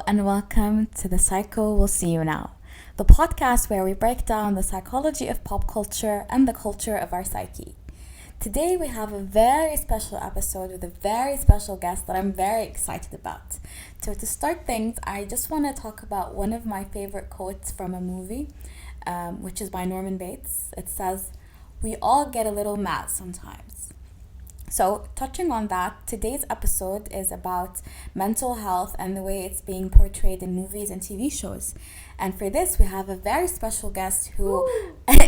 and welcome to The Psycho Will See You Now, the podcast where we break down the psychology of pop culture and the culture of our psyche. Today we have a very special episode with a very special guest that I'm very excited about. So to start things, I just want to talk about one of my favorite quotes from a movie, which is by Norman Bates. It says, "We all get a little mad sometimes." So, touching on that, today's episode is about mental health and the way it's being portrayed in movies and TV shows. And for this, we have a very special guest who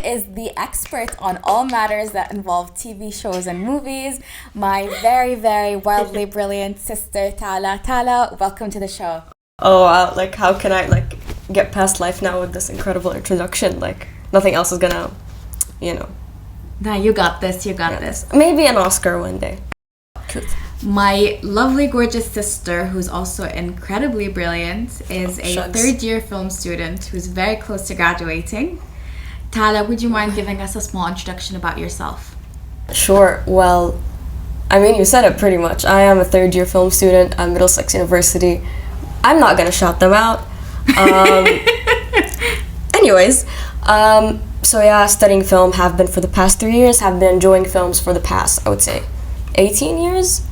is the expert on all matters that involve TV shows and movies. My very, very wildly brilliant sister, Talah. Talah, welcome to the show. Oh, wow. How can I, get past life now with this incredible introduction? Nothing else is gonna, No, you got this, this. Maybe an Oscar one day. My lovely, gorgeous sister, who's also incredibly brilliant, is a third-year film student who's very close to graduating. Talah, would you mind giving us a small introduction about yourself? Sure. Well, you said it pretty much. I am a third-year film student at Middlesex University. I'm not going to shout them out. Anyways, so yeah, studying film, have been for the past 3 years, have been enjoying films for the past, I would say, 18 years.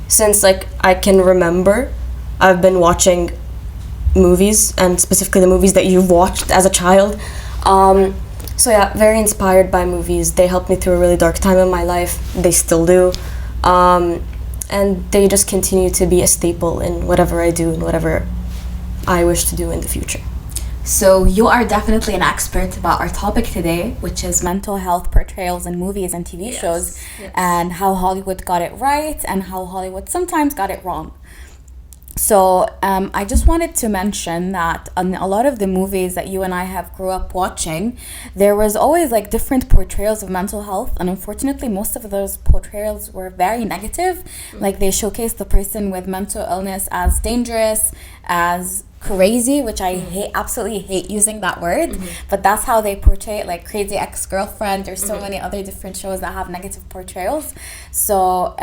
Since, I can remember, I've been watching movies, and specifically the movies that you've watched as a child. So yeah, very inspired by movies. They helped me through a really dark time in my life. They still do. And they just continue to be a staple in whatever I do and whatever I wish to do in the future. So you are definitely an expert about our topic today, which is mental health portrayals in movies and TV shows, and how Hollywood got it right and how Hollywood sometimes got it wrong. So I just wanted to mention that in a lot of the movies that you and I have grew up watching, there was always different portrayals of mental health, and unfortunately most of those portrayals were very negative. They showcased the person with mental illness as dangerous, as crazy, which I absolutely hate using that word, but that's how they portray it, Crazy Ex-Girlfriend. There's so many other different shows that have negative portrayals. So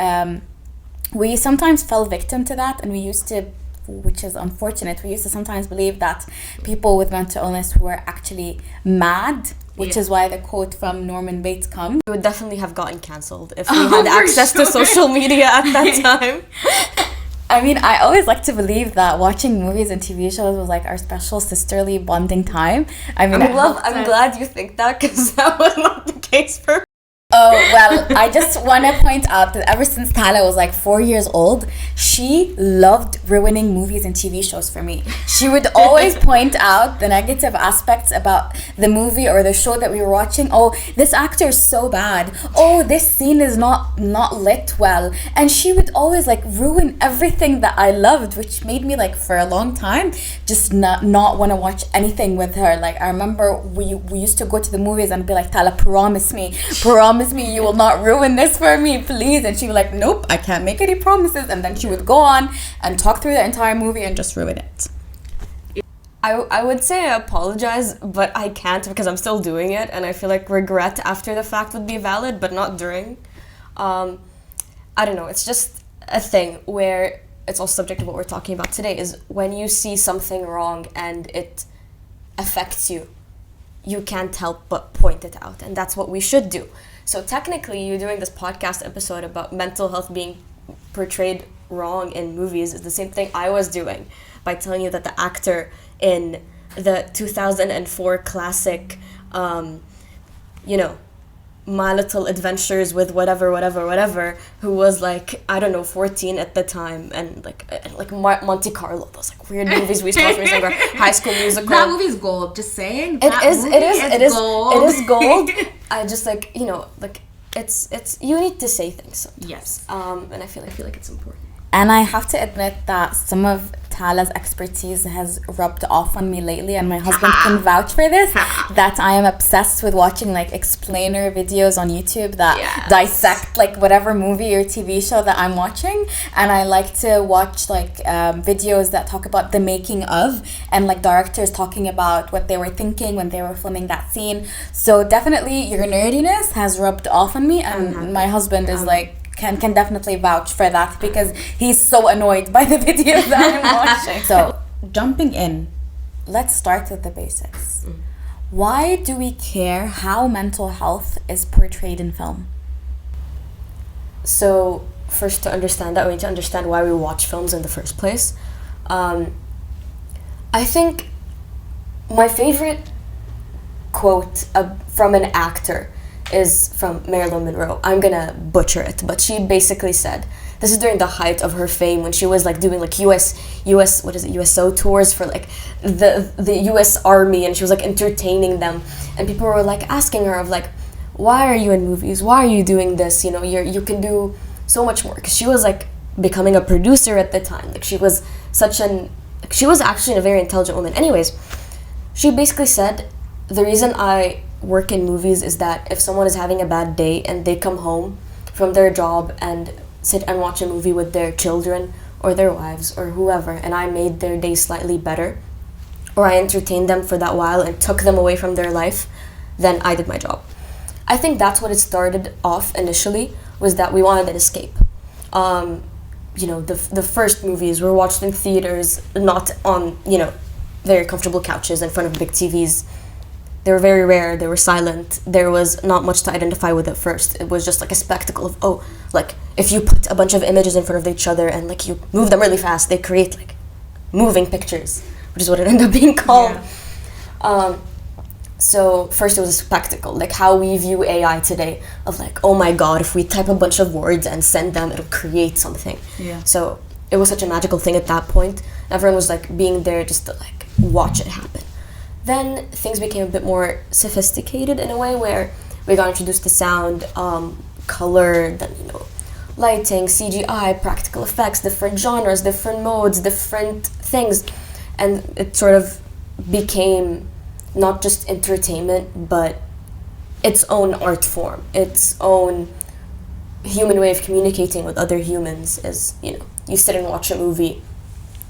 we sometimes fell victim to that, and we used to, which is unfortunate, we used to sometimes believe that people with mental illness were actually mad, which is why the quote from Norman Bates comes. We would definitely have gotten cancelled if we had access to social media at that time. I always like to believe that watching movies and TV shows was our special sisterly bonding time. I'm glad you think that, because that was not the case for me. Oh, well, I just want to point out that ever since Talah was 4 years old, she loved ruining movies and TV shows for me. She would always point out the negative aspects about the movie or the show that we were watching. Oh, this actor is so bad. Oh, this scene is not lit well. And she would always ruin everything that I loved, which made me for a long time just not want to watch anything with her. I remember we used to go to the movies and be like, Talah, promise me you will not ruin this for me, please. And she would nope, I can't make any promises. And then she would go on and talk through the entire movie and just ruin it. I would say I apologize, but I can't because I'm still doing it, and I feel regret after the fact would be valid, but not during. I don't know, it's just a thing where it's all subject to what we're talking about today, is when you see something wrong and it affects you, you can't help but point it out, and that's what we should do. So technically, you doing this podcast episode about mental health being portrayed wrong in movies is the same thing I was doing by telling you that the actor in the 2004 classic, My Little Adventures with whatever, who was 14 at the time, and Monte Carlo, those weird movies we used to watch when we were High School Musical. That movie's gold, just saying. It is gold. I just it's you need to say things sometimes. Yes. And I feel like it's important. And I have to admit that some of Talah's expertise has rubbed off on me lately, and my husband can vouch for this, that I am obsessed with watching explainer videos on YouTube that dissect whatever movie or TV show that I'm watching. And I like to watch videos that talk about the making of, and directors talking about what they were thinking when they were filming that scene. So definitely your nerdiness has rubbed off on me, and my husband is can definitely vouch for that, because he's so annoyed by the videos that I'm watching. So jumping in, let's start with the basics. Why do we care how mental health is portrayed in film? So, first, to understand that, we need to understand why we watch films in the first place. I think my favorite quote from an actor is from Marilyn Monroe. I'm gonna butcher it, but she basically said, this is during the height of her fame, when she was like doing like USO tours for like the US Army, and she was like entertaining them, and people were like asking her of like, why are you in movies? Why are you doing this? You know, you can do so much more, because she was like becoming a producer at the time. Like she was actually a very intelligent woman. Anyways, she basically said, the reason I work in movies is that if someone is having a bad day and they come home from their job and sit and watch a movie with their children or their wives or whoever, and I made their day slightly better, or I entertained them for that while and took them away from their life, then I did my job. I think that's what it started off initially, was that we wanted an escape. You know, the first movies were watched in theaters, not on, you know, very comfortable couches in front of big TVs. They were very rare, they were silent, there was not much to identify with at first. It was just like a spectacle of, oh, like, if you put a bunch of images in front of each other and like you move them really fast, they create like moving pictures, which is what it ended up being called. Yeah. So first it was a spectacle, like how we view AI today, of like, oh my god, if we type a bunch of words and send them, it'll create something. Yeah. So it was such a magical thing at that point. Everyone was like being there just to like watch it happen. Then things became a bit more sophisticated in a way, where we got introduced to sound, color, then, you know, lighting, CGI, practical effects, different genres, different modes, different things. And it sort of became not just entertainment, but its own art form, its own human way of communicating with other humans. Is, you know, you sit and watch a movie,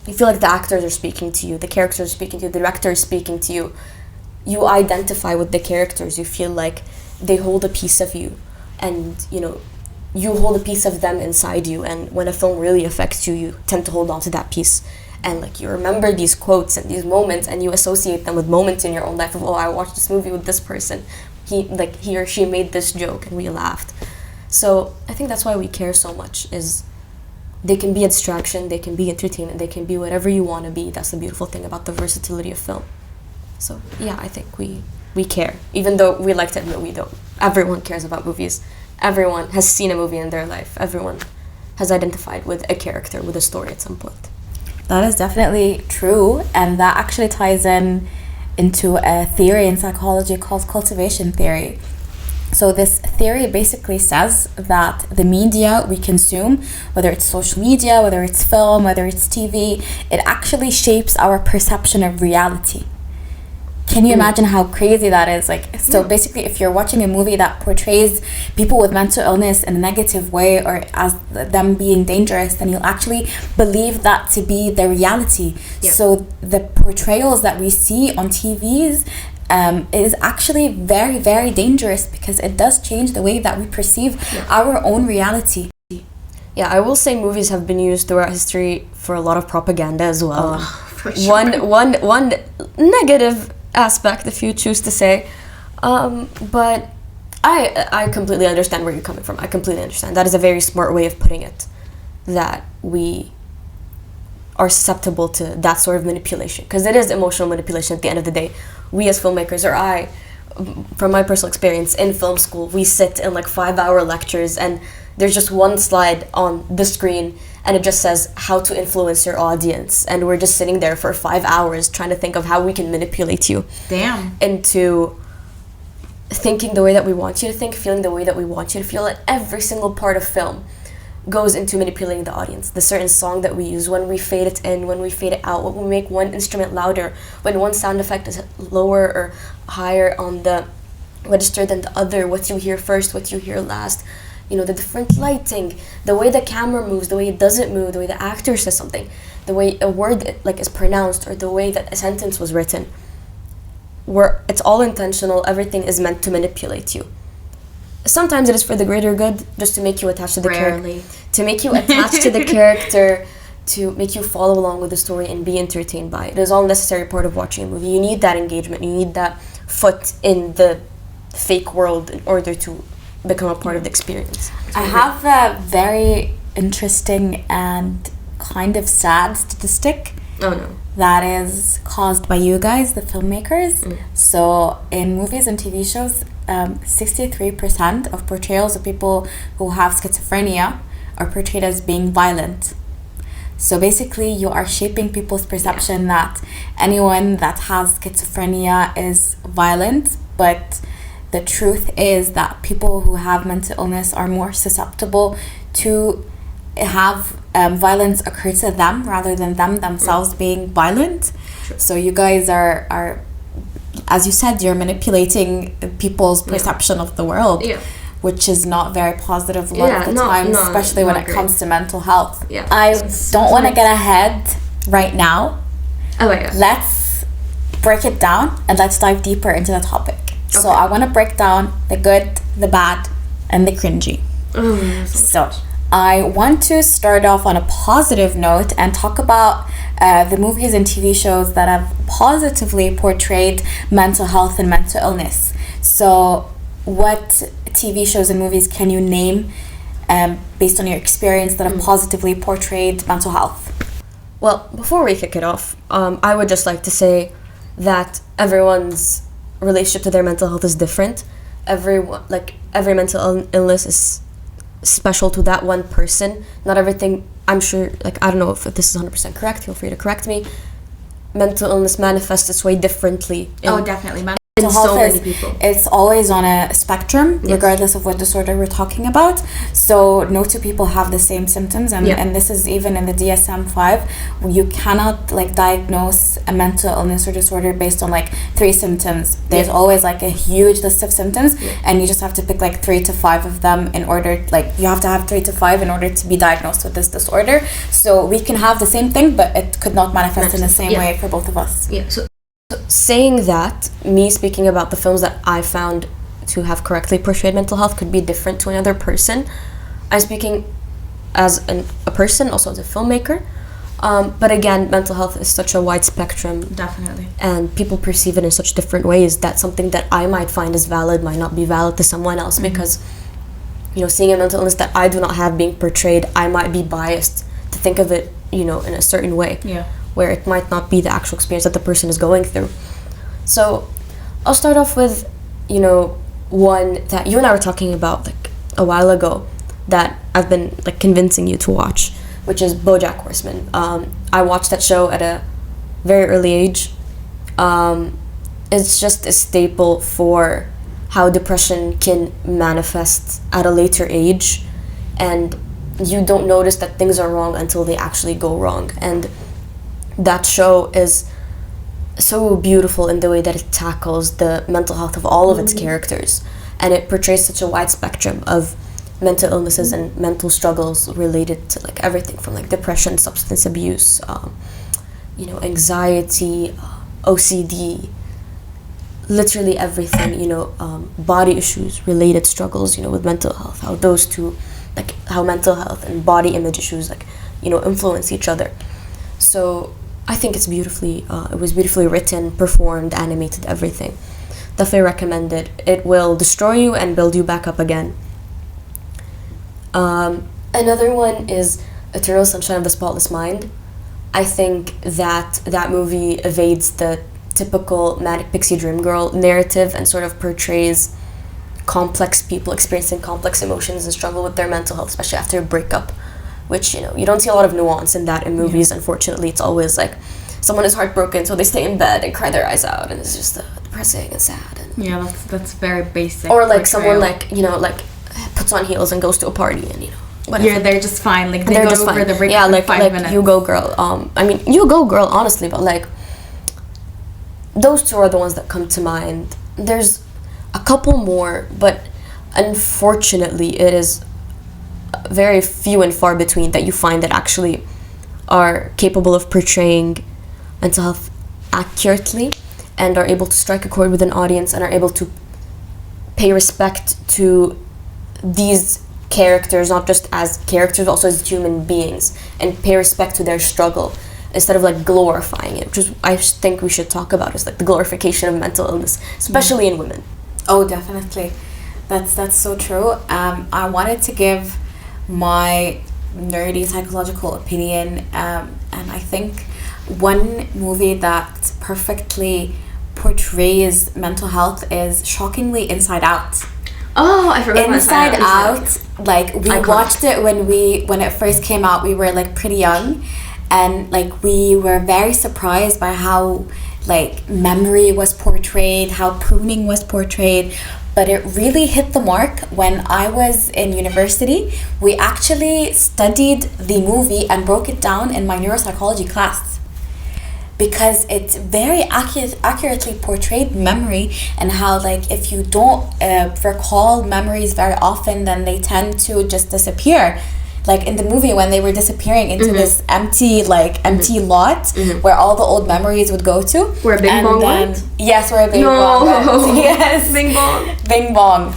you feel like the actors are speaking to you, the characters are speaking to you, the director is speaking to you. You identify with the characters, you feel like they hold a piece of you, and, you know, you hold a piece of them inside you, and when a film really affects you, you tend to hold on to that piece. And like you remember these quotes and these moments, and you associate them with moments in your own life of, oh, I watched this movie with this person, he or she made this joke and we laughed. So I think that's why we care so much, is they can be a distraction, they can be entertainment, they can be whatever you want to be. That's the beautiful thing about the versatility of film. So yeah, I think we care, even though we like to admit we don't. Everyone cares about movies. Everyone has seen a movie in their life. Everyone has identified with a character, with a story at some point. That is definitely true, and that actually ties into a theory in psychology called cultivation theory. So this theory basically says that the media we consume, whether it's social media, whether it's film, whether it's TV, it actually shapes our perception of reality. Can you imagine how crazy that is? Like, so basically, if you're watching a movie that portrays people with mental illness in a negative way, or as them being dangerous, then you'll actually believe that to be the reality. Yeah. So the portrayals that we see on TVs is actually very, very dangerous, because it does change the way that we perceive our own reality. Yeah, I will say movies have been used throughout history for a lot of propaganda as well. For sure. One negative aspect, if you choose to say, but I completely understand where you're coming from. I completely understand. That is a very smart way of putting it, that we are susceptible to that sort of manipulation, because it is emotional manipulation at the end of the day. We as filmmakers, or I, from my personal experience in film school, we sit in like 5-hour lectures, and there's just one slide on the screen, and it just says how to influence your audience, and we're just sitting there for 5 hours trying to think of how we can manipulate you into thinking the way that we want you to think, feeling the way that we want you to feel. And every single part of film goes into manipulating the audience. The certain song that we use, when we fade it in, when we fade it out, when we make one instrument louder, when one sound effect is lower or higher on the register than the other, what you hear first, what you hear last, you know, the different lighting, the way the camera moves, the way it doesn't move, the way the actor says something, the way a word like is pronounced, or the way that a sentence was written. It's all intentional. Everything is meant to manipulate you. Sometimes it is for the greater good, just to make you attached to the character, to make you attached to the character, to make you follow along with the story and be entertained by it. It is all necessary part of watching a movie. You need that engagement. You need that foot in the fake world in order to become a part of the experience. I have a very interesting and kind of sad statistic. Oh no. That is caused by you guys, the filmmakers. So in movies and TV shows, 63% of portrayals of people who have schizophrenia are portrayed as being violent. So basically you are shaping people's perception that anyone that has schizophrenia is violent, but the truth is that people who have mental illness are more susceptible to have violence occur to them rather than them themselves being violent. Sure. So you guys are, as you said, you're manipulating people's perception of the world, which is not very positive a lot of the time, especially when it comes to mental health. I don't want to get ahead right now. Oh my God. Let's break it down and let's dive deeper into the topic. Okay. So I want to break down the good, the bad, and the cringy. So I want to start off on a positive note and talk about the movies and TV shows that have positively portrayed mental health and mental illness. So what TV shows and movies can you name based on your experience that have positively portrayed mental health? Well, before we kick it off, I would just like to say that everyone's relationship to their mental health is different. Every mental illness is special to that one person. Not everything, I'm sure, I don't know if this is 100% correct, feel free to correct me. Mental illness manifests its way differently. Definitely. Mental health many people. It's always on a spectrum, regardless of what disorder we're talking about. So no two people have the same symptoms, and this is even in the DSM-5. You cannot diagnose a mental illness or disorder based on 3 symptoms. There's always a huge list of symptoms, and you just have to pick 3 to 5 of them in order. You have to have 3 to 5 in order to be diagnosed with this disorder. So we can have the same thing, but it could not manifest in the same way for both of us. So saying that, me speaking about the films that I found to have correctly portrayed mental health could be different to another person. I'm speaking as a person, also as a filmmaker. But again, mental health is such a wide spectrum. Definitely. And people perceive it in such different ways that something that I might find is valid might not be valid to someone else, because, seeing a mental illness that I do not have being portrayed, I might be biased to think of it, in a certain way. Where it might not be the actual experience that the person is going through. So I'll start off with, one that you and I were talking about a while ago that I've been convincing you to watch, which is BoJack Horseman. I watched that show at a very early age. It's just a staple for how depression can manifest at a later age, and you don't notice that things are wrong until they actually go wrong. And that show is so beautiful in the way that it tackles the mental health of all of its characters, and it portrays such a wide spectrum of mental illnesses and mental struggles related to everything from depression, substance abuse, anxiety, OCD, literally everything, body issues, related struggles, with mental health, how those two, how mental health and body image issues influence each other. So I think it's it was beautifully written, performed, animated, everything. Definitely recommend it. It will destroy you and build you back up again. Another one is Eternal Sunshine of the Spotless Mind. I think that movie evades the typical manic pixie dream girl narrative and sort of portrays complex people experiencing complex emotions and struggle with their mental health, especially after a breakup. Which, you don't see a lot of nuance in that in movies. Unfortunately, it's always someone is heartbroken, so they stay in bed and cry their eyes out, and it's just depressing and sad. And that's very basic. Or someone puts on heels and goes to a party, and whatever. Yeah, they're just fine. They go over fine. The breakup in 5 minutes. You go girl. You go girl, honestly, but those two are the ones that come to mind. There's a couple more, but unfortunately, it is very few and far between that you find that actually are capable of portraying mental health accurately and are able to strike a chord with an audience and are able to pay respect to these characters, not just as characters, but also as human beings, and pay respect to their struggle instead of like glorifying it, which is I think we should talk about, is like the glorification of mental illness, especially in women. Oh, definitely. That's so true. I wanted to give my nerdy psychological opinion, and I think one movie that perfectly portrays mental health is shockingly Inside Out. Oh, I forgot Inside Out. Like, we Iconic. watched it when it first came out. We were like pretty young, and like we were very surprised by how like memory was portrayed, how pruning was portrayed. But it really hit the mark when I was in university. We actually studied the movie and broke it down in my neuropsychology class, because it very accurately portrayed memory, and how like if you don't recall memories very often, then they tend to just disappear. Like in the movie, when they were disappearing into this empty lot where all the old memories would go to. Where Bing Bong went? Yes, where Bing Bong went. Yes. Bing Bong. Bing Bong.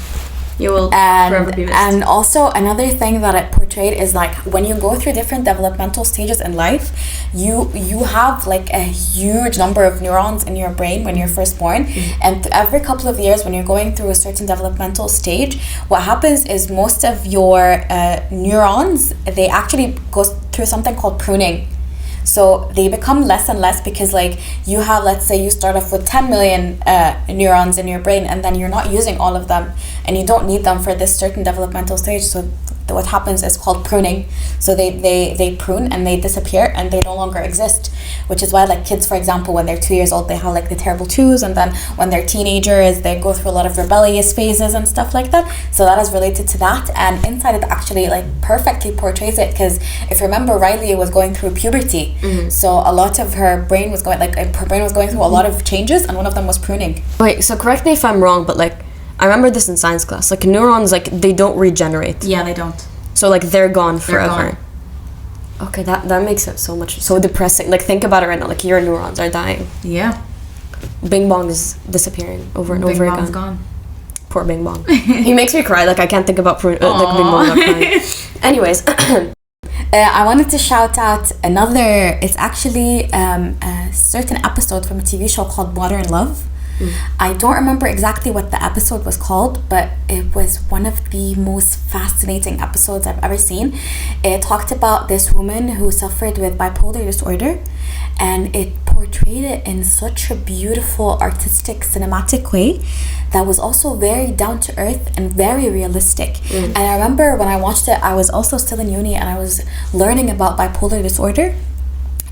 You will forever be missed. And also another thing that it portrayed is like when you go through different developmental stages in life, you have like a huge number of neurons in your brain when you're first born, and every couple of years when you're going through a certain developmental stage, what happens is most of your neurons, they actually go through something called pruning. So they become less and less, because like you have, let's say you start off with 10 million neurons in your brain, and then you're not using all of them, and you don't need them for this certain developmental stage. So what happens is called pruning. So they prune and they disappear and they no longer exist, which is why like kids, for example, when they're 2 years old, they have like the terrible twos, and then when they're teenagers, they go through a lot of rebellious phases and stuff like that. So that is related to that, and Inside It actually like perfectly portrays it, because if you remember, Riley was going through puberty, so a lot of her brain was going through a lot of changes, and one of them was pruning. Wait, so correct me if I'm wrong, but like I remember this in science class. Like neurons, like they don't regenerate. Yeah, they don't. So like they're gone forever. Okay, that makes it so depressing. Like think about it right now. Like your neurons are dying. Yeah. Bing Bong is disappearing over and over again. Bing Bong's gone. Poor Bing Bong. He makes me cry. Like I can't think about like Bing Bong not crying. Anyways. I wanted to shout out another. It's actually a certain episode from a TV show called Water and Love. I don't remember exactly what the episode was called, but it was one of the most fascinating episodes I've ever seen. It talked about this woman who suffered with bipolar disorder, and it portrayed it in such a beautiful, artistic, cinematic way that was also very down to earth and very realistic. And I remember when I watched it, I was also still in uni, and I was learning about bipolar disorder.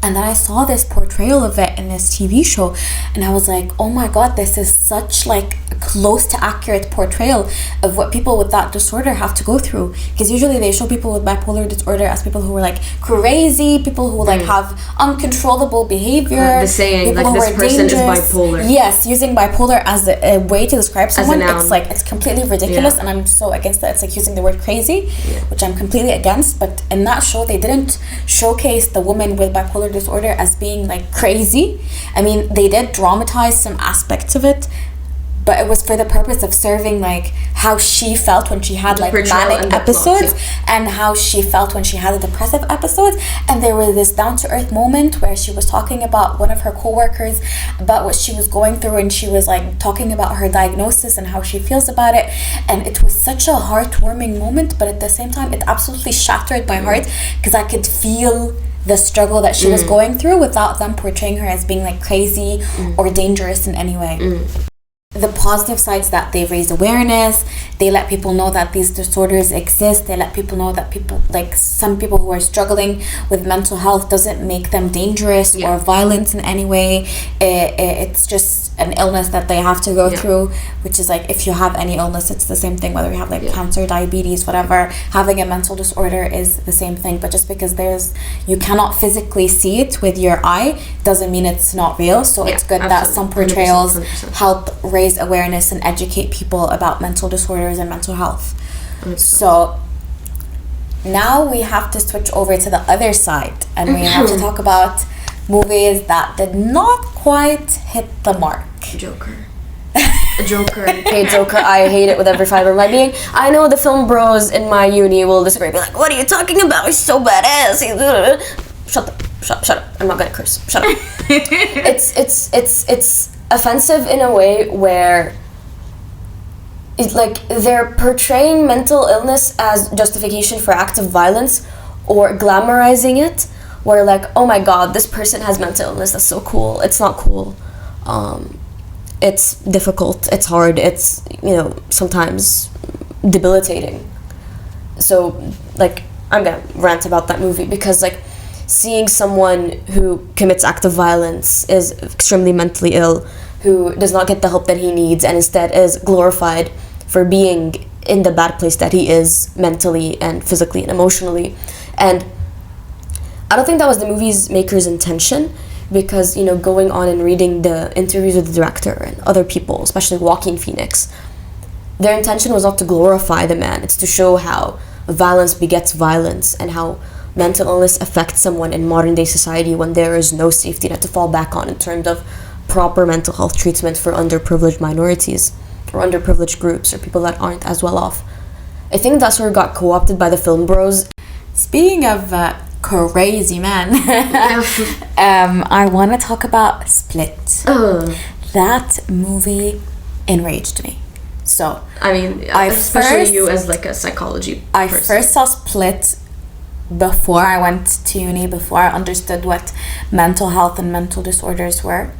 And then I saw this portrayal of it in this TV show, and I was like, oh my god, this is such like a close to accurate portrayal of what people with that disorder have to go through. Because usually they show people with bipolar disorder as people who are like crazy, people who like have uncontrollable behavior, the saying people like who this are person dangerous. is bipolar. Yes, using bipolar as a way to describe someone, noun. it's like, it's completely ridiculous, and I'm so against that. It's like using the word crazy, which I'm completely against. But in that show, they didn't showcase the woman with bipolar disorder as being like crazy. I mean, they did dramatize some aspects of it, but it was for the purpose of serving like how she felt when she had like manic episodes, and how she felt when she had the depressive episodes. And there was this down to earth moment where she was talking about one of her co-workers, about what she was going through, and she was like talking about her diagnosis and how she feels about it. And it was such a heartwarming moment, but at the same time it absolutely shattered my heart, because I could feel the struggle that she was going through without them portraying her as being like crazy or dangerous in any way. The positive sides, that they've raised awareness, they let people know that these disorders exist, they let people know that people, like some people who are struggling with mental health, doesn't make them dangerous or violent in any way. It's just an illness that they have to go through, which is like, if you have any illness, it's the same thing, whether you have like cancer, diabetes, whatever. Having a mental disorder is the same thing, but just because you cannot physically see it with your eye doesn't mean it's not real. So it's good that some portrayals 100%. Help raise awareness and educate people about mental disorders and mental health. 100%. So now we have to switch over to the other side, and we have to talk about movies that did not quite hit the mark. Joker. Joker. Hate Joker. I hate it with every fiber of my being. I know the film bros in my uni will disagree. Be like, what are you talking about? He's so badass. Shut up. Shut up. I'm not gonna curse. Shut up. It's offensive in a way where it's like they're portraying mental illness as justification for acts of violence or glamorizing it, where like, oh my god, this person has mental illness, that's so cool. It's not cool. It's difficult, it's hard, it's, sometimes debilitating. So like, I'm gonna rant about that movie because like seeing someone who commits act of violence, is extremely mentally ill, who does not get the help that he needs and instead is glorified for being in the bad place that he is mentally and physically and emotionally. And I don't think that was the movie's maker's intention, because going on and reading the interviews with the director and other people, especially Joaquin Phoenix, their intention was not to glorify the man. It's to show how violence begets violence and how mental illness affects someone in modern day society when there is no safety net to fall back on in terms of proper mental health treatment for underprivileged minorities or underprivileged groups or people that aren't as well off. I think that sort of got co-opted by the film bros. Speaking of crazy man, I want to talk about Split. That movie enraged me. So I mean, especially you as like a psychology person. I first saw Split before I went to uni, before I understood what mental health and mental disorders were.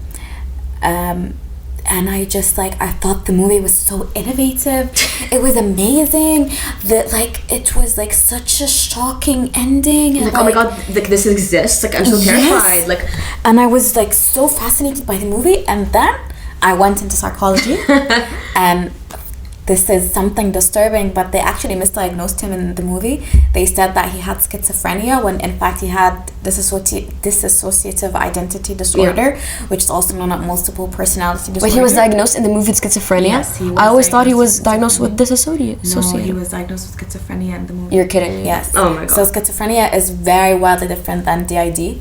And I just I thought the movie was so innovative. It was amazing. That it was such a shocking ending. And oh my god, this exists. I'm so terrified. And I was so fascinated by the movie. And then I went into psychology, and this is something disturbing, but they actually misdiagnosed him in the movie. They said that he had schizophrenia when in fact he had dissociative identity disorder, which is also known as multiple personality disorder. But he was diagnosed in the movie with schizophrenia? Yes, he was. I always thought he was diagnosed with dissociative. No, he was diagnosed with schizophrenia in the movie. You're kidding me. Yes. Oh my god. So schizophrenia is very wildly different than DID.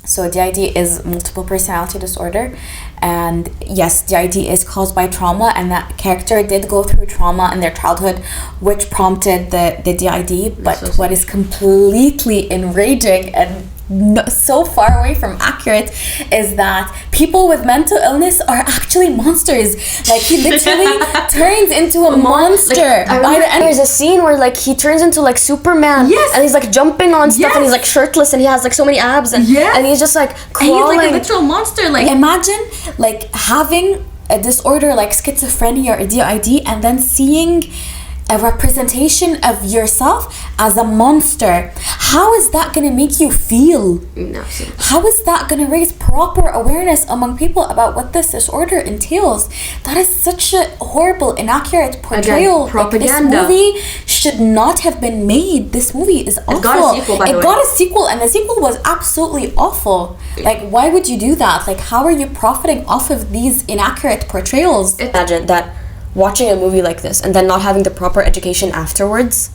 So DID is multiple personality disorder, and yes, DID is caused by trauma, and that character did go through trauma in their childhood, which prompted the DID. But what is completely enraging and so far away from accurate is that people with mental illness are actually monsters. He literally turns into a monster. By the end, there's a scene where he turns into Superman. Yes. And he's jumping on stuff, and he's shirtless, and he has so many abs, and and he's just crawling. And he's a literal monster. Imagine having a disorder like schizophrenia or a DID, and then seeing a representation of yourself as a monster. How is that going to make you feel? No. How is that going to raise proper awareness among people about what this disorder entails? That is such a horrible, inaccurate portrayal. Again, propaganda. This movie should not have been made. This movie is awful. It got a sequel, by the way. It got a sequel, and the sequel was absolutely awful. Why would you do that? How are you profiting off of these inaccurate portrayals? Imagine that watching a movie like this and then not having the proper education afterwards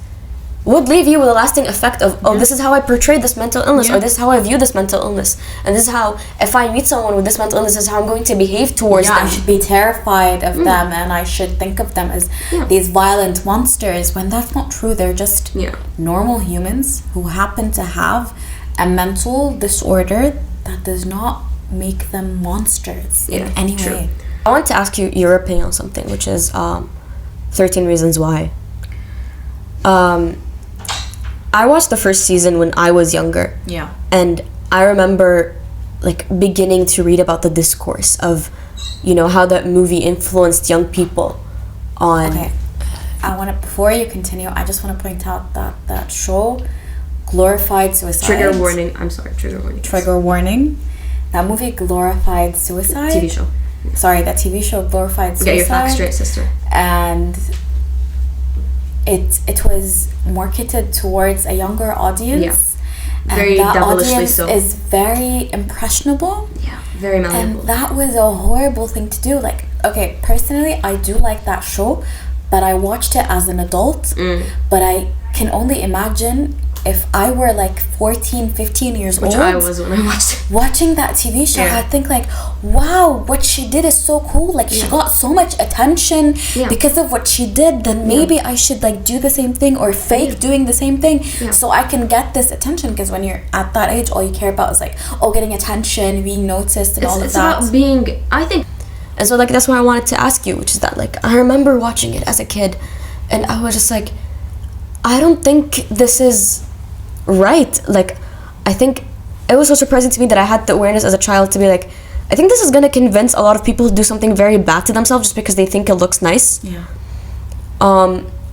would leave you with a lasting effect of, this is how I portray this mental illness, or this is how I view this mental illness, and this is how, if I meet someone with this mental illness, this is how I'm going to behave towards them. I should be terrified of them, and I should think of them as these violent monsters, when that's not true. They're just normal humans who happen to have a mental disorder that does not make them monsters in any way. I want to ask you your opinion on something, which is 13 Reasons Why. I watched the first season when I was younger. Yeah. And I remember beginning to read about the discourse of, how that movie influenced young people on... Okay. Before you continue, I just want to point out that that show glorified suicide. Trigger warning. I'm sorry, trigger warning. Trigger warning. That movie glorified suicide. TV show. Sorry, that TV show glorified suicide. Get your facts straight, sister. And it was marketed towards a younger audience. Yeah. Very and that devilishly audience so. is very impressionable. Yeah, very malleable. And that was a horrible thing to do. Okay, personally, I do like that show, but I watched it as an adult. But I can only imagine if I were like 14, 15 years Which old, I was when I watched it. watching that TV show, Yeah. I'd think like, wow, what she did is so cool. Like she got so much attention because of what she did. Then maybe I should like do the same thing or fake doing the same thing so I can get this attention. Because when you're at that age, all you care about is like, getting attention, being noticed, and all of It's that. about being, I think. And so like that's what I wanted to ask you, which is that like I remember watching it as a kid, and I was just like, I don't think this is right. Like, I think it was so surprising to me that I had the awareness as a child to be like, I think this is gonna convince a lot of people to do something very bad to themselves just because they think it looks nice. Yeah.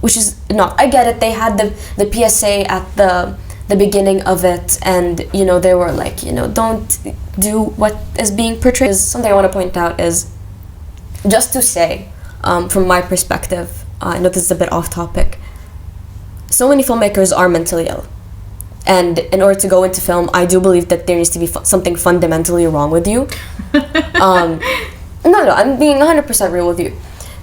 Which is not. I get it. They had the PSA at the beginning of it, and you know they were like, you know, don't do what is being portrayed. Something I want to point out is just to say, from my perspective, I know this is a bit off topic. So many filmmakers are mentally ill. And in order to go into film, I do believe that there needs to be something fundamentally wrong with you. No, I'm being 100% real with you.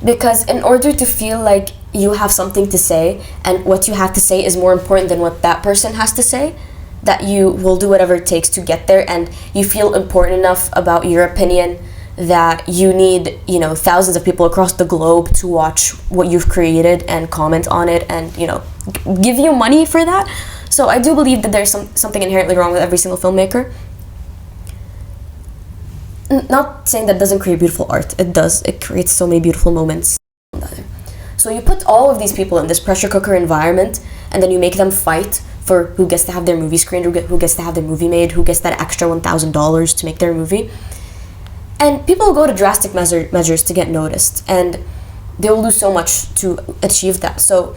Because in order to feel like you have something to say, and what you have to say is more important than what that person has to say, that you will do whatever it takes to get there, and you feel important enough about your opinion that you need, you know, thousands of people across the globe to watch what you've created and comment on it and, you know, give you money for that. So I do believe that there's something inherently wrong with every single filmmaker. Not saying that doesn't create beautiful art. It does. It creates so many beautiful moments. So you put all of these people in this pressure cooker environment, and then you make them fight for who gets to have their movie screened, who gets to have their movie made, who gets that extra $1,000 to make their movie. And people go to drastic measures to get noticed, and they will do so much to achieve that. So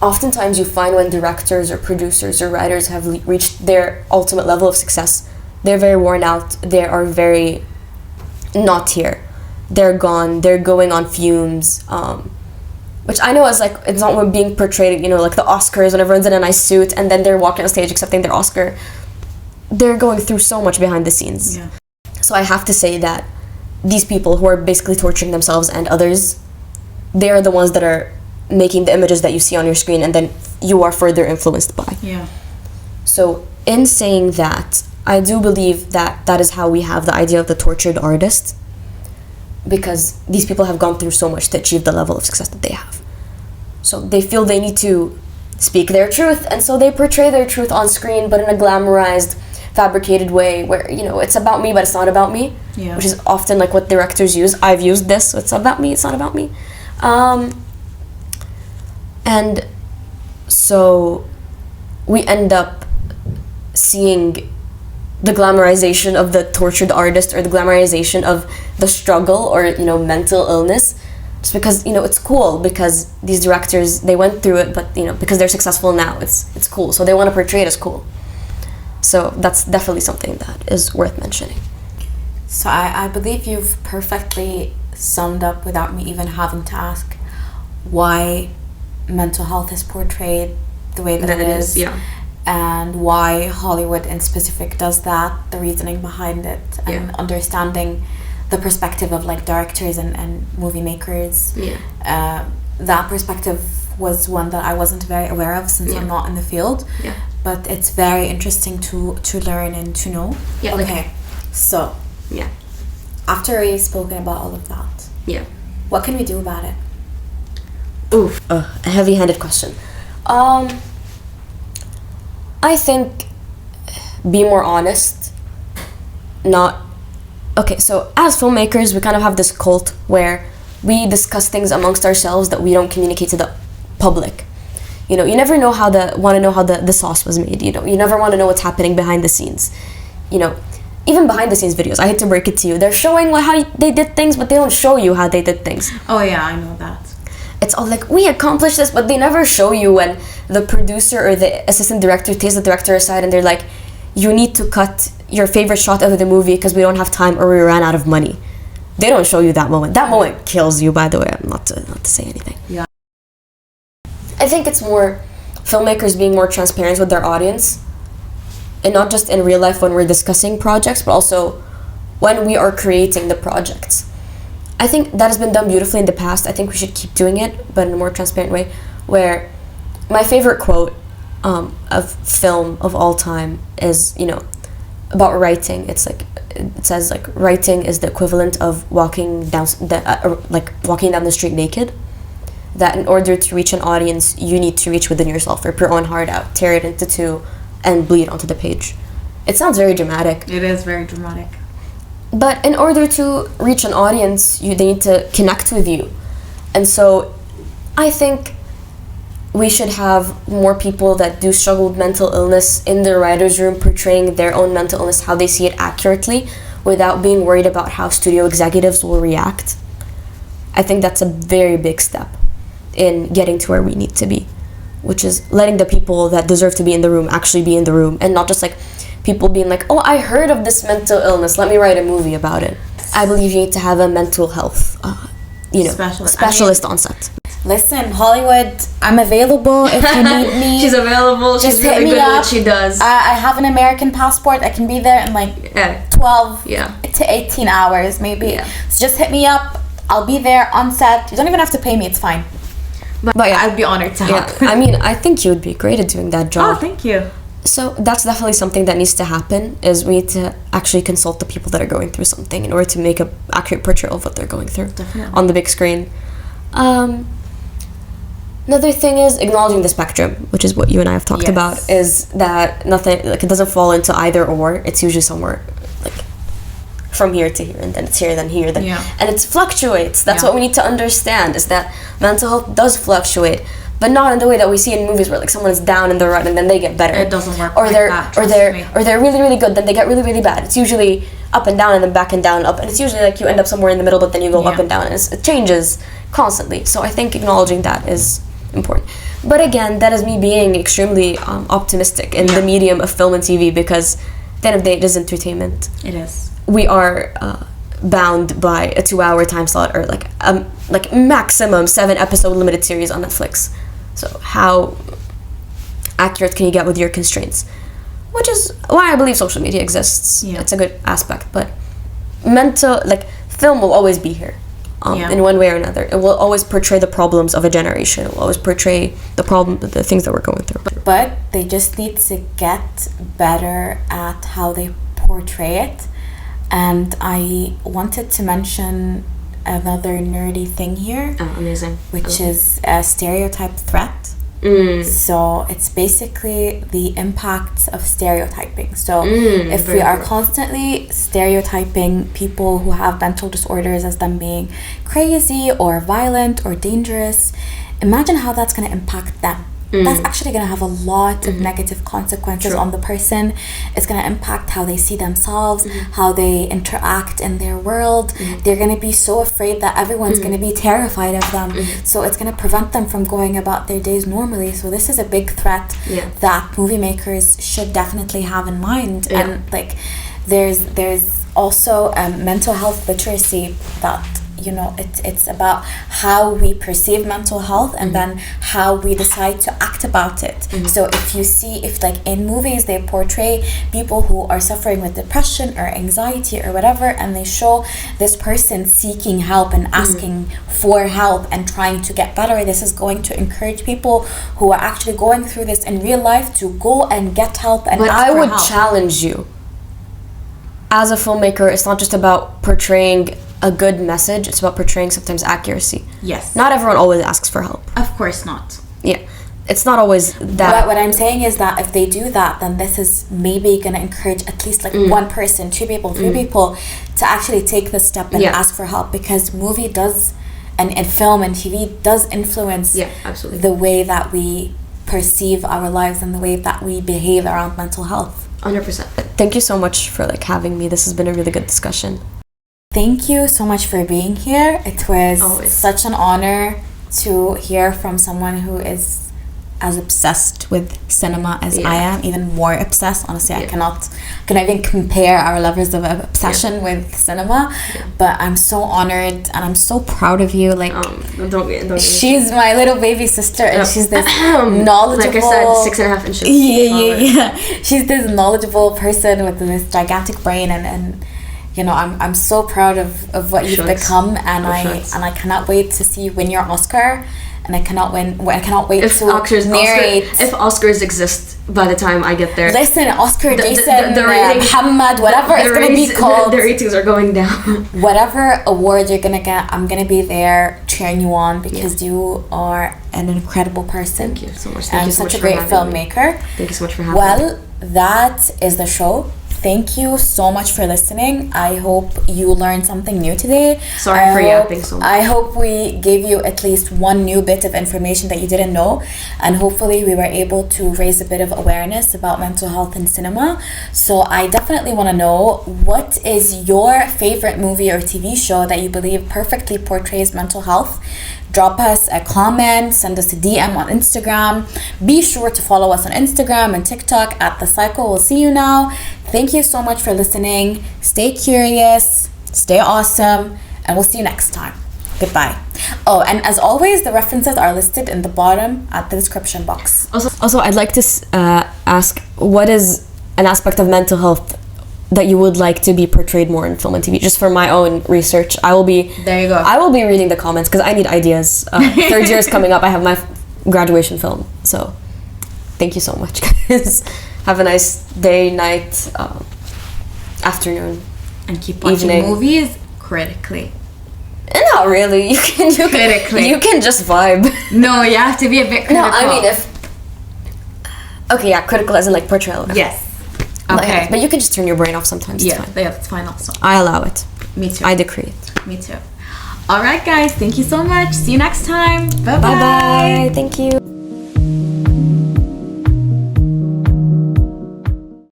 oftentimes you find when directors or producers or writers have reached their ultimate level of success, they're very worn out, they are very not here. They're gone, they're going on fumes, which I know is like, it's not when being portrayed, you know, like the Oscars when everyone's in a nice suit and then they're walking on stage accepting their Oscar. They're going through so much behind the scenes. Yeah. So I have to say that these people who are basically torturing themselves and others, they are the ones that are making the images that you see on your screen, and then you are further influenced by. Yeah. So in saying that, I do believe that that is how we have the idea of the tortured artist, because these people have gone through so much to achieve the level of success that they have. So they feel they need to speak their truth, and so they portray their truth on screen, but in a glamorized, fabricated way where, you know, it's about me but it's not about me. Yeah. Which is often like what directors use. I've used this, so it's about me, it's not about me. And so we end up seeing the glamorization of the tortured artist, or the glamorization of the struggle, or, you know, mental illness, just because, you know, it's cool, because these directors, they went through it, but, you know, because they're successful now, it's cool, so they want to portray it as cool. So that's definitely something that is worth mentioning. So I believe you've perfectly summed up, without me even having to ask, why mental health is portrayed the way that it is. Yeah. And why Hollywood in specific does that, the reasoning behind it, and understanding the perspective of like directors and movie makers. Yeah. That perspective was one that I wasn't very aware of, since I'm not in the field. Yeah. But it's very interesting to learn and to know. Yeah. Okay. So Yeah. after we've spoken about all of that, Yeah. what can we do about it? Oof, a heavy-handed question. I think be more honest. Not okay. So as filmmakers, we kind of have this cult where we discuss things amongst ourselves that we don't communicate to the public. You know, you never know want to know how the sauce was made. You know, you never want to know what's happening behind the scenes. You know, even behind the scenes videos, I hate to break it to you, they're showing how they did things, but they don't show you how they did things. Oh yeah, I know that. It's all like, we accomplished this, but they never show you when the producer or the assistant director takes the director aside and they're like, you need to cut your favorite shot out of the movie because we don't have time or we ran out of money. They don't show you that moment. That moment kills you, by the way. I'm not to say anything. Yeah. I think it's more filmmakers being more transparent with their audience, and not just in real life when we're discussing projects, but also when we are creating the projects. I think that has been done beautifully in the past. I think we should keep doing it, but in a more transparent way, where my favorite quote of film of all time is, you know, about writing. It's like, it says like writing is the equivalent of walking down the street naked. That in order to reach an audience, you need to reach within yourself, rip your own heart out, tear it into two, and bleed onto the page. It sounds very dramatic. It is very dramatic. But in order to reach an audience, they need to connect with you. And so I think we should have more people that do struggle with mental illness in the writer's room, portraying their own mental illness, how they see it accurately, without being worried about how studio executives will react. I think that's a very big step in getting to where we need to be, which is letting the people that deserve to be in the room actually be in the room, and not just like people being like, oh, I heard of this mental illness, let me write a movie about it. I believe you need to have a mental health specialist on set. Listen, Hollywood, I'm available if you need me. She's available. Just She's really hit me good at up. what she does. I have an American passport. I can be there in like 12 to 18 hours, maybe. Yeah. So just hit me up. I'll be there on set. You don't even have to pay me. It's fine. But yeah, I'd be honored to help. I mean, I think you would be great at doing that job. Oh, thank you. So that's definitely something that needs to happen, is we need to actually consult the people that are going through something in order to make an accurate portrayal of what they're going through. Definitely. On the big screen. Another thing is acknowledging the spectrum, which is what you and I have talked about, is that nothing, like, it doesn't fall into either or. It's usually somewhere like from here to here, and then it's here, then here, then and it fluctuates. That's what we need to understand, is that mental health does fluctuate, but not in the way that we see in movies where like someone is down in the rut and then they get better. It doesn't work or like they're that, or they're really, really good, then they get really, really bad. It's usually up and down and then back and down and up, and it's usually like you end up somewhere in the middle, but then you go up and down, and it changes constantly. So I think acknowledging that is important. But again, that is me being extremely optimistic in the medium of film and TV, because at the end of the day, it is entertainment. It is. We are bound by a 2-hour time slot, or like maximum 7-episode limited series on Netflix. So how accurate can you get with your constraints? Which is why I believe social media exists. Yeah. It's a good aspect, but film will always be here. In one way or another. It will always portray the problems of a generation. It will always portray the things that we're going through. But they just need to get better at how they portray it. And I wanted to mention another nerdy thing here. Oh, amazing. Which is a stereotype threat. So it's basically the impacts of stereotyping. So if we are constantly stereotyping people who have mental disorders as them being crazy or violent or dangerous, imagine how that's going to impact them. That's actually going to have a lot of negative consequences on the person. It's going to impact how they see themselves, how they interact in their world. They're going to be so afraid that everyone's going to be terrified of them. So it's going to prevent them from going about their days normally. So this is a big threat that movie makers should definitely have in mind. And like, there's also mental health literacy that, you know, it's about how we perceive mental health and then how we decide to act about it. So if like in movies they portray people who are suffering with depression or anxiety or whatever, and they show this person seeking help and asking for help and trying to get better, this is going to encourage people who are actually going through this in real life to go and get help and ask for help. But I would challenge you, as a filmmaker, it's not just about portraying a good message, it's about portraying sometimes accuracy. Yes. Not everyone always asks for help. Of course not. Yeah. It's not always that. What I'm saying is that if they do that, then this is maybe going to encourage at least like one person, 2 people, 3 people to actually take the step and ask for help, because movie does, and film and TV does influence absolutely. the way that we perceive our lives and the way that we behave around mental health. 100%. Thank you so much for having me. This has been a really good discussion. Thank you so much for being here. It was such an honor to hear from someone who is as obsessed with cinema as I am, even more obsessed. Honestly, I cannot even compare our levels of obsession with cinema. But I'm so honored and I'm so proud of you. Like, don't she's my little baby sister, and she's this knowledgeable. Like I said, 6.5 inches. Yeah. She's this knowledgeable person with this gigantic brain, and you know, I'm so proud of what you've become, and I cannot wait to see you win your Oscar. and I cannot wait If to Oscars, narrate. if Oscars exist by the time I get there, Listen, Oscar, Jason, the ratings, Muhammad, whatever it's gonna be called. The ratings are going down. Whatever award you're gonna get, I'm gonna be there cheering you on because you are an incredible person. Thank you so much. And such a great filmmaker. Thank you so much for having me. Well, that is the show. Thank you so much for listening. I hope you learned something new today. Sorry for yapping so much. I hope we gave you at least one new bit of information that you didn't know, and hopefully we were able to raise a bit of awareness about mental health in cinema. So I definitely want to know, what is your favorite movie or TV show that you believe perfectly portrays mental health? Drop us a comment, send us a DM on Instagram. Be sure to follow us on Instagram and TikTok at The Cycle. We'll see you now. Thank you so much for listening. Stay curious, stay awesome, and we'll see you next time. Goodbye. Oh, and as always, the references are listed in the bottom at the description box. Also, I'd like to ask, what is an aspect of mental health that you would like to be portrayed more in film and TV? Just for my own research, I will be reading the comments because I need ideas. Third year is coming up. I have my graduation film, so thank you so much, guys. Have a nice day, night, afternoon, And keep watching evening. movies critically. Not really. You can just vibe. No, you have to be a bit critical. No, I mean critical as in like portrayal. Yes. Okay. But you can just turn your brain off sometimes. Yeah, It's fine. that's fine also. I allow it. Me too. I decree it. Me too. All right, guys. Thank you so much. See you next time. Bye-bye. Bye bye. Thank you.